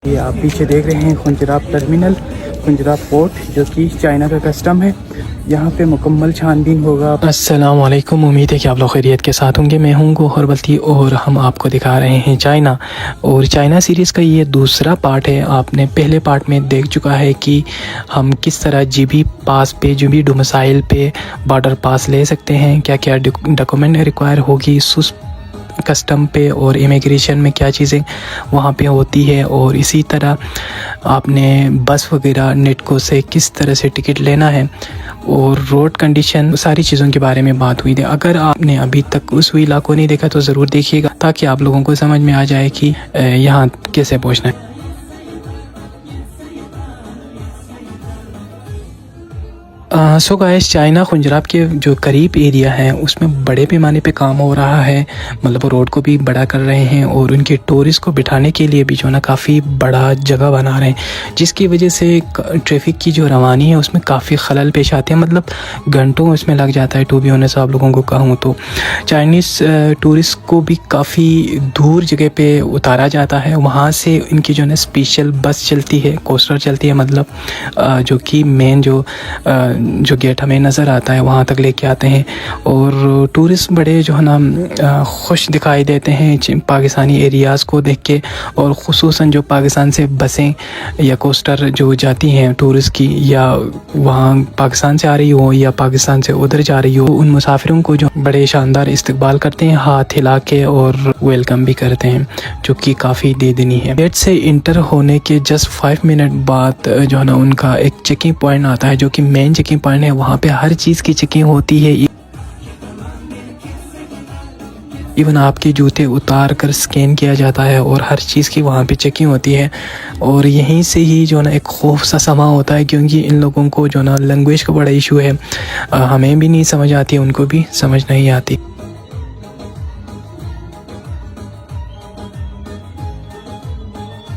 ये आप पीछे देख रहे हैं खुंजराब टर्मिनल, खुंजराब पोर्ट, जो कि चाइना का कस्टम है। यहाँ पे मुकम्मल छानबीन होगा। अस्सलाम वालेकुम, उम्मीद है कि आप लोग खैरियत के साथ होंगे। मैं हूँ गौहर बल्ती और हम आपको दिखा रहे हैं चाइना। और चाइना सीरीज़ का ये दूसरा पार्ट है। आपने पहले पार्ट में देख चुका है कि हम किस तरह जीबी पास पे, जीबी डोमिसाइल पे बॉर्डर पास ले सकते हैं, क्या क्या डॉक्यूमेंट रिक्वायर होगी कस्टम पे, और इमिग्रेशन में क्या चीज़ें वहाँ पे होती है। और इसी तरह आपने बस वगैरह नेटको से किस तरह से टिकट लेना है और रोड कंडीशन, सारी चीज़ों के बारे में बात हुई थी। अगर आपने अभी तक उस व्लॉग को नहीं देखा तो ज़रूर देखिएगा, ताकि आप लोगों को समझ में आ जाए कि यहाँ कैसे पहुँचना है। सो गाइस, चाइना खुंजराब के जो करीब एरिया है उसमें बड़े पैमाने पे काम हो रहा है। मतलब रोड को भी बड़ा कर रहे हैं और उनके टूरिस्ट को बिठाने के लिए भी जो ना काफ़ी बड़ा जगह बना रहे हैं, जिसकी वजह से ट्रैफिक की जो रवानी है उसमें काफ़ी खलल पेश आते हैं। मतलब घंटों इसमें लग जाता है। टू बी ऑनेस्ट आप लोगों को कहूँ तो चाइनीज़ टूरिस्ट को भी काफ़ी दूर जगह पे उतारा जाता है। वहाँ से इनकी जो है स्पेशल बस चलती है, कोस्टर चलती है, मतलब जो कि मेन जो गेट हमें नज़र आता है वहाँ तक लेके आते हैं। और टूरिस्ट बड़े जो है ना खुश दिखाई देते हैं पाकिस्तानी एरियाज़ को देख के। और ख़ुसूसन जो पाकिस्तान से बसें या कोस्टर जो जाती हैं टूरिस्ट की, या वहाँ पाकिस्तान से आ रही हो या पाकिस्तान से उधर जा रही हो, उन मुसाफिरों को जो बड़े शानदार इस्तकबाल करते हैं, हाथ हिला के और वेलकम भी करते हैं, जो कि काफ़ी देदनी है। गेट से इंटर होने के जस्ट 5 मिनट बाद जो है ना उनका एक चेकिंग पॉइंट आता है, जो कि मेन चेकिंग पॉइंट है। वहाँ पे हर चीज़ की चेकिंग होती है। इवन आपके जूते उतार कर स्कैन किया जाता है और हर चीज़ की वहाँ पे चेकिंग होती है। और यहीं से ही जो ना एक खौफ सा समा होता है, क्योंकि इन लोगों को जो ना लैंग्वेज का बड़ा इशू है। हमें भी नहीं समझ आती, उनको भी समझ नहीं आती।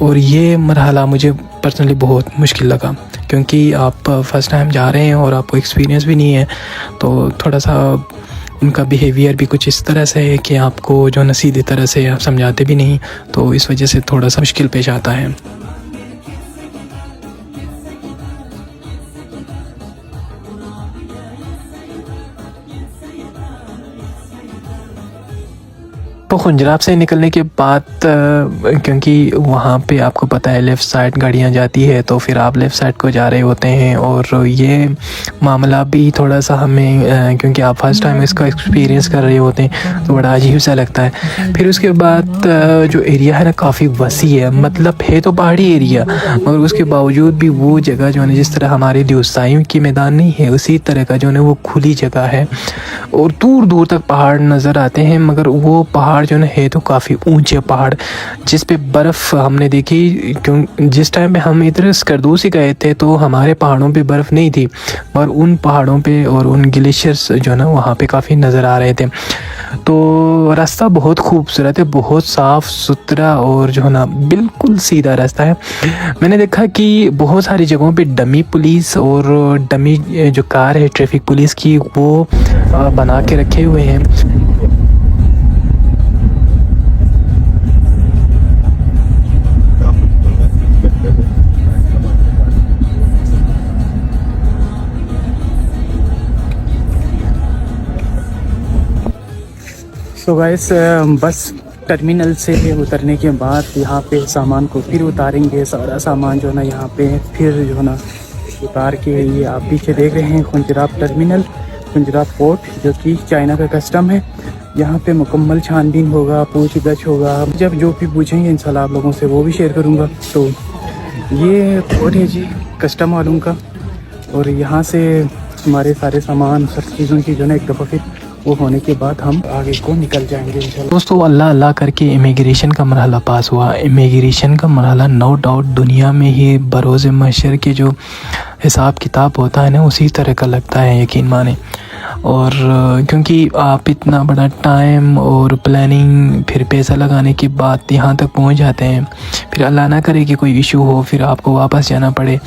और ये मरहला मुझे पर्सनली बहुत मुश्किल लगा, क्योंकि आप फर्स्ट टाइम जा रहे हैं और आपको एक्सपीरियंस भी नहीं है। तो थोड़ा सा उनका बिहेवियर भी कुछ इस तरह से है कि आपको जो न सीधी तरह से आप समझाते भी नहीं, तो इस वजह से थोड़ा सा मुश्किल पेश आता है। तो खुंजराब से निकलने के बाद क्योंकि वहाँ पे आपको पता है लेफ़्ट साइड गाड़ियाँ जाती है, तो फिर आप लेफ़्ट साइड को जा रहे होते हैं। और ये मामला भी थोड़ा सा हमें, क्योंकि आप फर्स्ट टाइम इसका एक्सपीरियंस कर रहे होते हैं, तो बड़ा अजीब सा लगता है। फिर उसके बाद जो एरिया है ना काफ़ी वसी है। मतलब है तो पहाड़ी एरिया, मगर उसके बावजूद भी वो जगह जो है जिस तरह हमारे दिवसाई की मैदान नहीं है, उसी तरह का जो है वो खुली जगह है। और दूर दूर तक पहाड़ नज़र आते हैं, मगर वो पहाड़ जो है तो काफ़ी ऊंचे पहाड़, जिस पे बर्फ़ हमने देखी। क्यों जिस टाइम पे हम इधर स्कर्दू से गए थे तो हमारे पहाड़ों पे बर्फ़ नहीं थी, और उन पहाड़ों पे और उन ग्लेशियर्स जो ना वहाँ पे काफ़ी नज़र आ रहे थे। तो रास्ता बहुत खूबसूरत है, बहुत साफ़ सुथरा, और जो है ना बिल्कुल सीधा रास्ता है। मैंने देखा कि बहुत सारी जगहों पे डमी पुलिस और डमी जो कार है ट्रैफिक पुलिस की, वो बना के रखे हुए हैं। तो गाइस, बस टर्मिनल से उतरने के बाद यहाँ पे सामान को फिर उतारेंगे। सारा सामान जो ना यहाँ पे फिर जो ना उतार के, ये आप पीछे देख रहे हैं खुंजराब टर्मिनल, खुंजराब पोर्ट, जो कि चाइना का कस्टम है। यहाँ पे मुकम्मल छानबीन होगा, पूछ गछ होगा। जब जो भी पूछेंगे इंशाल्लाह आप लोगों से वो भी शेयर करूँगा। तो ये पोर्ट है जी कस्टम वालों का, और यहाँ से हमारे सारे सामान, सब चीज़ों की जो ना एक दफ़ा फिर वो होने के बाद हम आगे को निकल जाएंगे इंशाल्लाह। दोस्तों, अल्लाह अल्लाह करके इमिग्रेशन का मरहला पास हुआ। इमिग्रेशन का मरहला नो डाउट दुनिया में ही बरोज़ महशर के जो हिसाब किताब होता है ना, उसी तरह का लगता है, यकीन माने। और क्योंकि आप इतना बड़ा टाइम और प्लानिंग फिर पैसा लगाने के बाद यहाँ तक पहुँच जाते हैं, फिर अल्लाह ना करे कि कोई इशू हो, फिर आपको वापस जाना पड़े,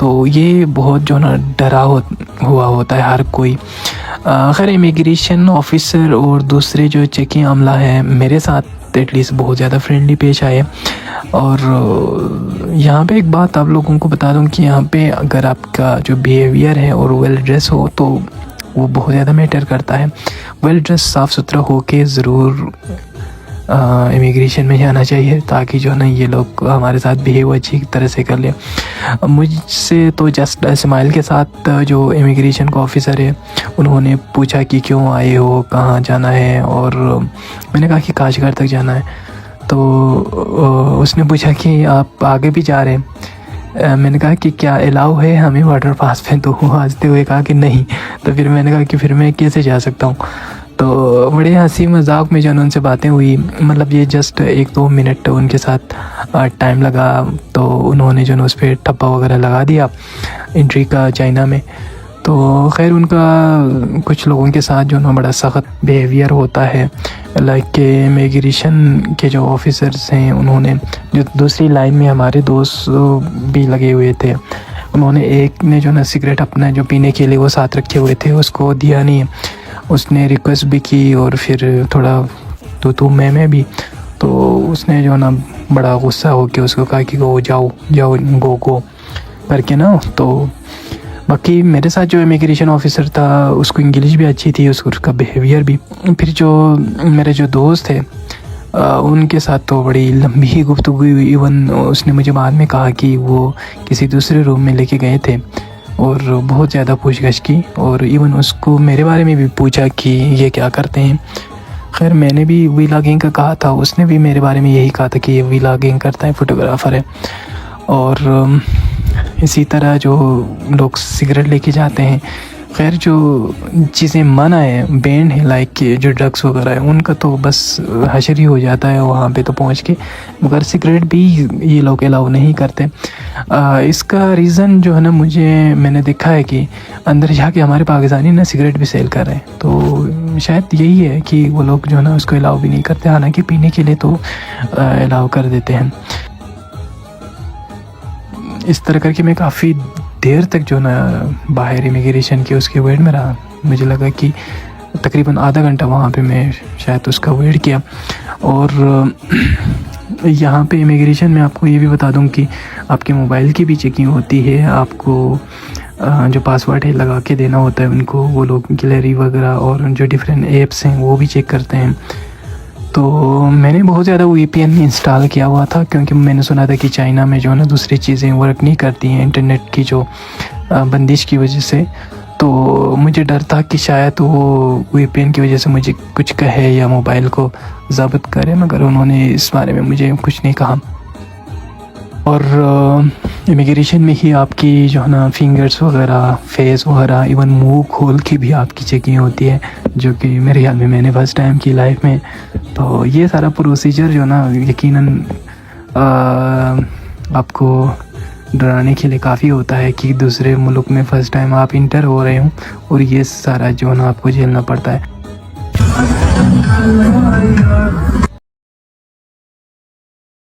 तो ये बहुत जो ना डरा हुआ होता है हर कोई। खैर, इमिग्रेशन ऑफिसर और दूसरे जो चेकिंग अमला है मेरे साथ साथ एटलीस्ट बहुत ज़्यादा फ्रेंडली पेश आए। और यहाँ पे एक बात आप लोगों को बता दूँ कि यहाँ पे अगर आपका जो बिहेवियर है और वेल ड्रेस हो तो वो बहुत ज़्यादा मैटर करता है। वेल ड्रेस साफ़ सुथरा हो के ज़रूर इमिग्रेशन में जाना चाहिए, ताकि जो है ना ये लोग हमारे साथ बिहेव अच्छी तरह से कर ले। मुझसे तो जस्ट स्माइल के साथ जो इमिग्रेशन का ऑफिसर है उन्होंने पूछा कि क्यों आए हो, कहाँ जाना है, और मैंने कहा कि काशगर तक जाना है। तो उसने पूछा कि आप आगे भी जा रहे हैं। मैंने कहा कि क्या अलाउ है हमें वाटर पास पे, तो वो हंसते हुए कहा कि नहीं। तो फिर मैंने कहा कि फिर मैं कैसे जा सकता हूँ। तो बड़े हंसी मजाक में जो है उनसे बातें हुई, मतलब ये जस्ट 1-2 मिनट उनके साथ टाइम लगा। तो उन्होंने जो है उस पर ठप्पा वगैरह लगा दिया एंट्री का चाइना में। तो खैर उनका कुछ लोगों के साथ जो है बड़ा सख्त बिहेवियर होता है। लाइक के इमिग्रेशन के जो ऑफिसर्स हैं उन्होंने जो दूसरी लाइन में हमारे दोस्त भी लगे हुए थे, उन्होंने एक ने जो ना सिगरेट अपना जो पीने के लिए वो साथ रखे हुए थे उसको दिया नहीं। उसने रिक्वेस्ट भी की और फिर थोड़ा तो मैं भी, तो उसने जो ना बड़ा गुस्सा हो के उसको कहा कि वो जाओ गो करके ना। तो बाकी मेरे साथ जो इमिग्रेशन ऑफिसर था उसको इंग्लिश भी अच्छी थी, उसका बिहेवियर भी। फिर जो मेरे जो दोस्त थे उनके साथ तो बड़ी लंबी ही गुफ्तगू हुई। इवन उसने मुझे बाद में कहा कि वो किसी दूसरे रूम में लेके गए थे और बहुत ज़्यादा पूछगछ की, और इवन उसको मेरे बारे में भी पूछा कि ये क्या करते हैं। खैर मैंने भी व्लॉगिंग का कहा था, उसने भी मेरे बारे में यही कहा था कि ये व्लॉगिंग करता है, फ़ोटोग्राफ़र है। और इसी तरह जो लोग सिगरेट लेके जाते हैं, खैर जो चीज़ें मना है, बैंड है, लाइक जो ड्रग्स वगैरह है उनका तो बस हशर ही हो जाता है वहाँ पे तो पहुँच के, मगर सिगरेट भी ये लोग अलाउ नहीं करते। इसका रीज़न जो है ना मैंने देखा है कि अंदर जाके हमारे पाकिस्तानी ना सिगरेट भी सेल कर रहे हैं, तो शायद यही है कि वो लोग जो है ना उसको अलाउ भी नहीं करते, हालांकि पीने के लिए तो अलाउ कर देते हैं। इस तरह करके मैं काफ़ी देर तक जो ना बाहर इमिग्रेशन के उसके वेट में रहा। मुझे लगा कि तकरीबन आधा घंटा वहाँ पे मैं शायद उसका वेट किया। और यहाँ पे इमिग्रेशन में आपको ये भी बता दूँ कि आपके मोबाइल की भी चेकिंग होती है, आपको जो पासवर्ड है लगा के देना होता है उनको, वो लोग गैलरी वगैरह और जो डिफरेंट ऐप्स हैं वो भी चेक करते हैं। तो मैंने बहुत ज़्यादा VPN इंस्टॉल किया हुआ था, क्योंकि मैंने सुना था कि चाइना में जो है ना दूसरी चीज़ें वर्क नहीं करती हैं इंटरनेट की जो बंदिश की वजह से। तो मुझे डर था कि शायद वो VPN की वजह से मुझे कुछ कहे या मोबाइल को ज़ब्त करे, मगर उन्होंने इस बारे में मुझे कुछ नहीं कहा। और इमिग्रेशन में ही आपकी जो है ना फिंगर्स वगैरह, फेस वगैरह, इवन मुंह खोल के भी आपकी चेकिंग होती है, जो कि मेरे ख्याल में मैंने फर्स्ट टाइम की लाइफ में। तो ये सारा प्रोसीजर जो ना यकीनन आपको डराने के लिए काफ़ी होता है कि दूसरे मुल्क में फ़र्स्ट टाइम आप इंटर हो रहे हो और ये सारा जो ना आपको झेलना पड़ता है।